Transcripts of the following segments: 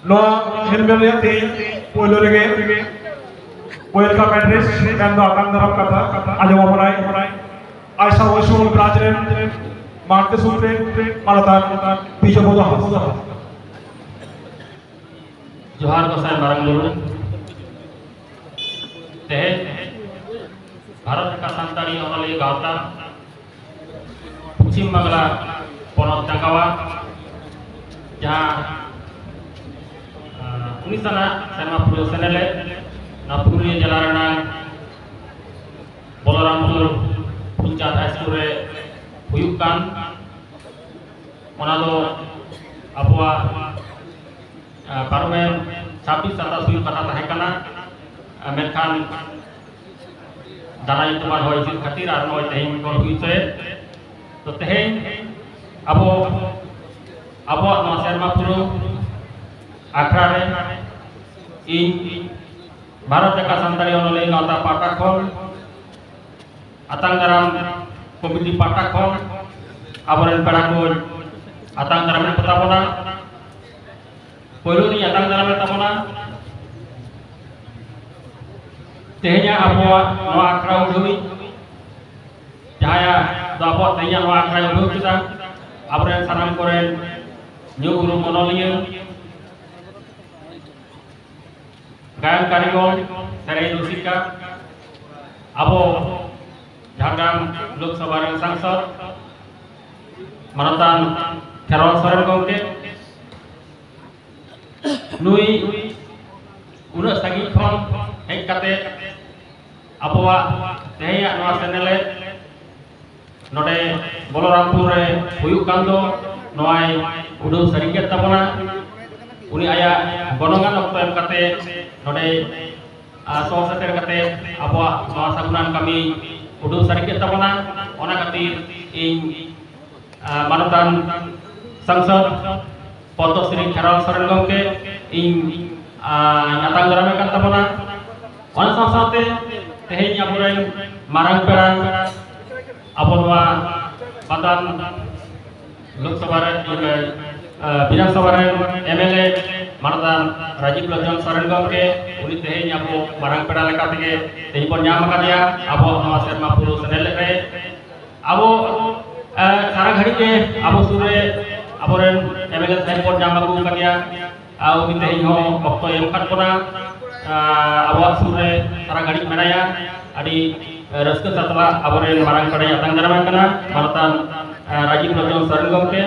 Noa Hilmel ti Polo Rege Welcome address and the Atang Daram Kata Ajawamanai Aisha Washul Brajan Marta Sutre Maratan Pijaboda Johar Gosai Barang Luru Teh Bharat ka Santari Onali Gauta Puchim Bangla Ponot Tangkawa Jaha Unisana Sama Puro Senele Napuri Jalarana Bolorampur Puncak High School re Huyukan Onado Apua Parmen 26 27 kata tahekana menkan darai teman hoi jin khatir ar noi tehing kon huice to tehing abo no serma puru akhra re in Bharat ka Santari onole nota paka khon atang daram komiti paka khon aboren parakol atang daram petabona Polo ni atang dalam tamona tehnya abwa no akrau dui jaya dapat tehnya no akrau dui kita abren sanam koren nyu guru monolia gayan karigol serai dusika abo Jharkhand Lok Sabha sangsad manatan Kherol Soren gongke Nui udah sangi khon hek kate apawa tehya noa senele node Bolorampur re huyuk kando noai udah sariket tabona uni aya gonongan okto em kate node so seter kate apawa noa sagunan kami udah sariket tabona ona katir ing manatan sangsad Poto Sri Kherol Soren gongke ing nyatang darame kan tabona ona saw-sawte tehnya aburen marang perang abonwa badan Lok Sabha Bidang Sabha MLA Maratan Rajiv Lochon Soren gongke uni tehnya abu marang perang leka tege tehi pon nyam akadiya abo noa serma puru senele re abo sarang hari ke abo sure aboren MLA telepon jamagu kania au mintehi ho okto em kan kona awak sure sarang hari menaya adi raska satwa aboren marang pada atang daram kana maratan Rajiv Lochon Soren gongke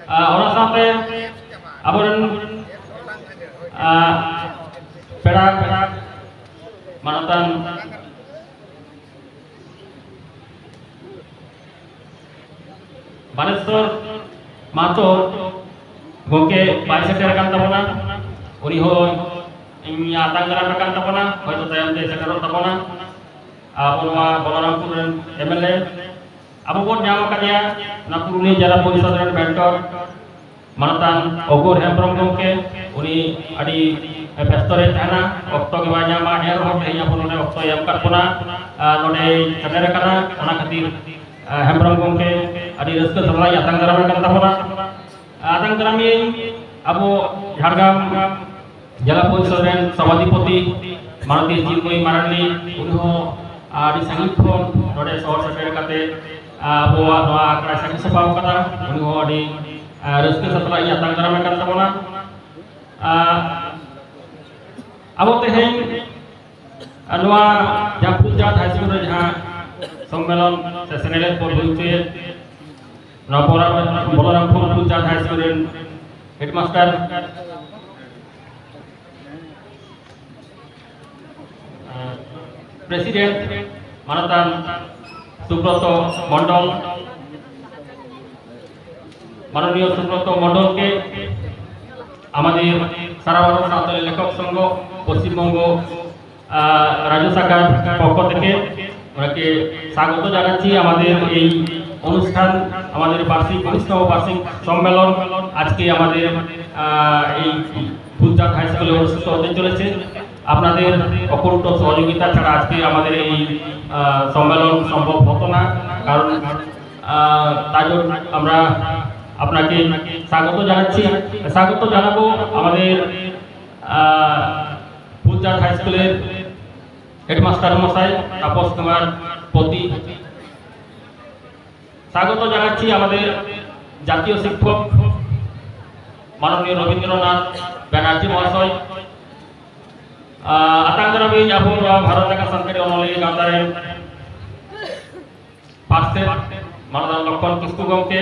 ona sampe aboren perang maratan Baneswar Mato gongke bai seter kan tabona uni ho ing atang daram kan tabona hoyto tayam te seter tabona abonwa Bolorampur MLA abo bon nyama kania napuruni jala polisa dan bentor manatan Ogor Hembrom gongke uni adi pestore tahana okto ge banya ma her ho tehnya ponone okto yam kat puna node kamera kana ona khatir Hembrom gongke adi raska sablai atang daram kan tabona atang daram abo Jharkhand jala polisa dan Sawadipoti Maruti Jimoi Marani unho adi sangit khon node sor seter kate abo noa akra sangi sabau kata unho adi raska sablai atang daram kan tabona abo teheng noa Japujat High School re jaha सम्मेलन सेशनेले पर हुइचे Bolorampur Puncak High School headmaster president manatan Subroto Mondol মাননীয় সুব্রত মণ্ডলকে আমাদের সারা ভারত সাঁওতালি লেখক সংঘ পশ্চিমবঙ্গ রাজ্য শাখার পক্ষ থেকে ওনাকে স্বাগত জানাচ্ছি আমাদের এই অনুষ্ঠান আমাদের বার্ষিক 19তম বার্ষিক সম্মেলন আজকে আমাদের এই পুঞ্জাব হাই স্কুলে অনুষ্ঠিত হতে চলেছে আপনাদের অকুণ্ঠ সহযোগিতা ছাড়া আজকে আমাদের এই সম্মেলন সম্ভব হতো না কারণ তাই আমরা আপনাকে স্বাগত জানাচ্ছি স্বাগত জানাবো আমাদের আমাদের ফুলচাঁদ হাই স্কুলের হেডমাস্টার মশাই তাপস কুমার পতি, স্বাগত জানাচ্ছি আমাদের জাতীয় শিক্ষক মাননীয় রবীন্দ্রনাথ ব্যানার্জি মহাশয়, atang darabi abu Bharat Jaga Sankari onoli gantaren paste manadan Lokon Kisku gomke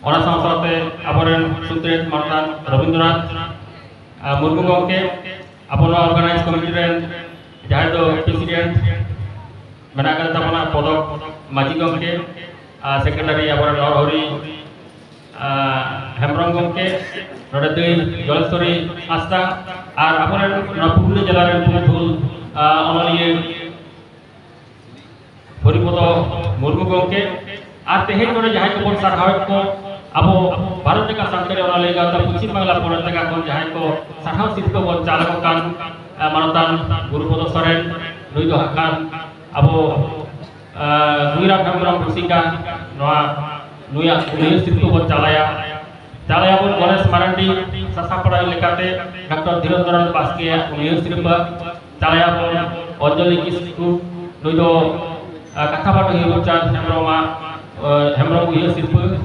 ona saute aboren sutret manadan Rabindranath Murmu gomke abono organize committee ren jahay do president menakan tapana podok maji gomke secretary aboren Norhori Hembrong gomke node dei Jolestori Asta আর আপনার পুরুলিয়া জেলার পুতুল অনলিয়ে হরিপদ মুর্মু গমকে আর তেহেন করে যাহাই কো বন সারহাওত কো আবো ভারত জায়গা সানকারি অনলিয়ে গাতা পশ্চিম বাংলা পড়ার জায়গা কোন যাহাই কো সারহাও শিল্প বন চালক কান মানতান গুরুপদ সরেন নই দো হাকান আবো গুইরা হেমব্রম রসিকা নোয়া নুয়া নুই শিল্প বন চালায়া Jalaya pun Gores Marandi Sasapara lekate Dr. Dhirendran Baskia Universirba Jalaya pun Onjoli Kisku Nudo Kathabat Hiruchan Hemroma Hemrom Universirba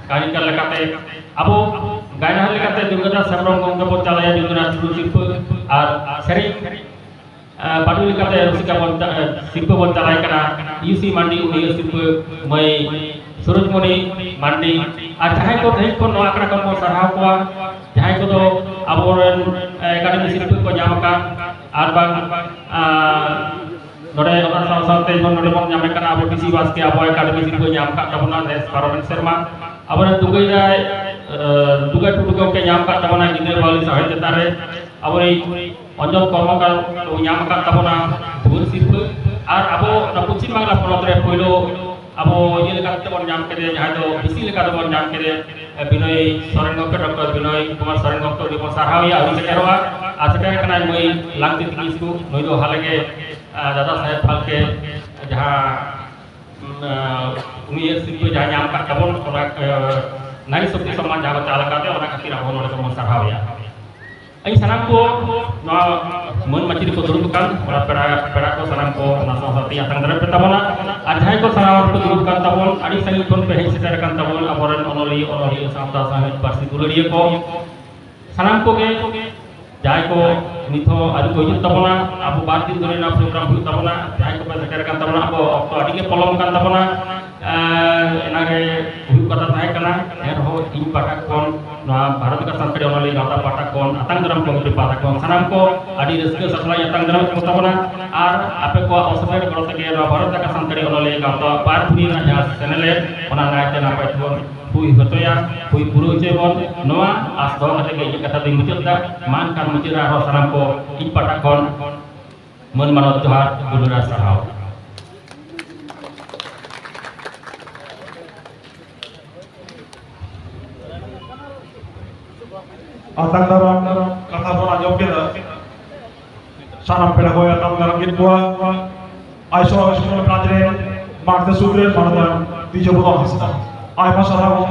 Kanika lekate Abo Gaina lekate Dugata Semrom Gongkapo Jalaya Dugana Sirpa Ar Seri Padu lekate Rusika pun Sirpa pun Jalaya kana UC Mandi Universirba Mai Surujmoni Mandi আর যাহাই কো দেখ কো নোয়া আকরা কো সারহাও কোয়া যাহাই কো দো আবরেন academy শিল্প কো জামকা আর বাং নরে ওনা সাউতে বন নরে বন জামে কানা আবো ডিসি বাসকে আবো একাডেমি শিল্প জামকা তাবনা দেশ পারমেন্ট শর্মা আবরেন দুগই যায় দুগই টুটু কে জামকা তাবনা জিনে বালি সাহিত্য তারে আবরে অঞ্চল কর্মকার ও জামকা তাবনা ধুর শিল্প আর আবো পশ্চিম বাংলা পনতরে কইলো abo ye lekate bon jam kede jahay do bisi lekate bon jam kede Binoy Soren gomke Dr. Binoy Kumar Soren gomke di sarhawi aru sekerwa asakar kana moi langti tikisku noi do halage Dada Saheb Phalke jaha university jaha nyam ka kabon ona nari shakti samman jaha chalakate ona khatir abo nore ko sarhawi ai sanam ko no mon maciri ko dudukan ora pera ko sanam ko naso hati atang dara petabona adhai ko sanam ko dudukan tabon adi sangi kon pe hesitar kan tabon aboran onoli samta sahit parsi duluriye ko sanam ko ge jai ko nitho adi ko yut tabona abu bar din dore na program hu tabona jai ko pe setar kan tabona abo okto adi ke polom kan tabona enage hu kata tahe kana erho in patakon no Bharat Jaga Sankari onoli gata patakon atang daram komite patakon sanam ko adi reske satlai atang daram ko tabona ar ape ko osmer goro teke no Bharat Jaga Sankari onoli gata par puri na ja channel e ona na te na paitbon hui hotoya hui puru jebon noa asdo ate ge kata ding mucutda man kan mucira ro sanam ko in patakon mon manot johar gulura sahau atang daram kata pun ajok kita sanam peda hoy atang daram git bua aiso semua pelajaran marte sudre manadan dijo bodon hasta ai masalah